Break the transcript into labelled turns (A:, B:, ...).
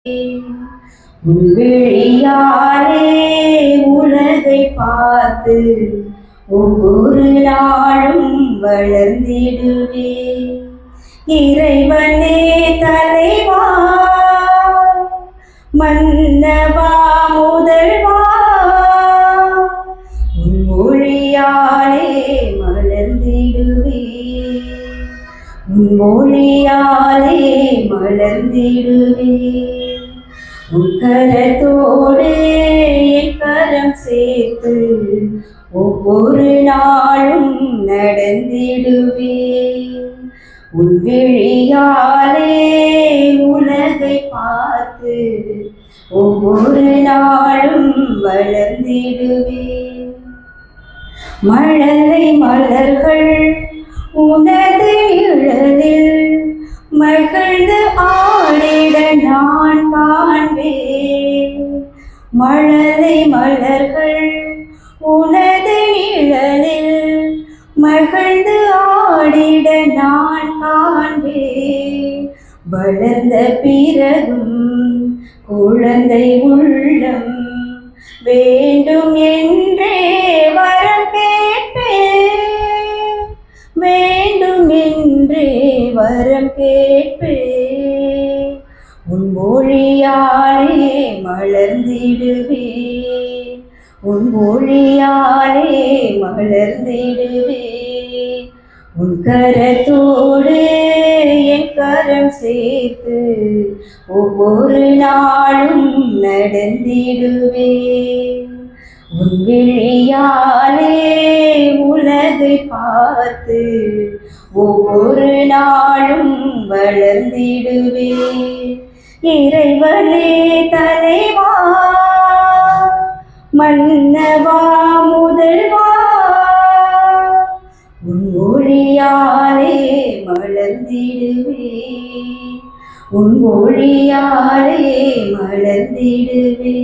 A: விழியாலே உலகை பார்த்து ஒவ்வொரு நாளும் வளர்ந்திடுவே. இறைவனே தலைவா, மன்னவா முதல்வா, உன் மொழியாலே மலர்ந்திடுவே. உன் மொழியாலே மலர்ந்திடுவே. உன் கரத்தோடு என் கரம் சேர்த்து ஒவ்வொரு நாளும் நடந்திடுவே. உன் விழியாலே உலகை பார்த்து ஒவ்வொரு நாளும் வளர்ந்திடுவே. மழலை மலர்கள் உனது நிழலில் மகிழ்ந்து ஆடிட நான் காண்பேன். மழலை மலர்கள் உனது நிழலில் மகிழ்ந்து ஆடிட நான் காண்பேன். வளர்ந்த பிறகும் குழந்தை உள்ளம் வேண்டும் என்றே வரம் கேட்பேன். வேண்டும் என்றே வரம் கேட்பேன். உன் மொழியாலே மலர்ந்திடுவே. உன் மொழியாலே மலர்ந்திடுவே. உன் கரத்தோடு என் கரம் சேர்த்து ஒவ்வொரு நாளும் நடந்திடுவே. உன் விழியாலே உலகை பார்த்து ஒவ்வொரு நாளும் வளர்ந்திடுவே. இறைவனே தலைவா, மன்னவா முதல்வா, உன் மொழியாலே மலர்ந்திடுவே. உன் மொழியாலே மலர்ந்திடுவே.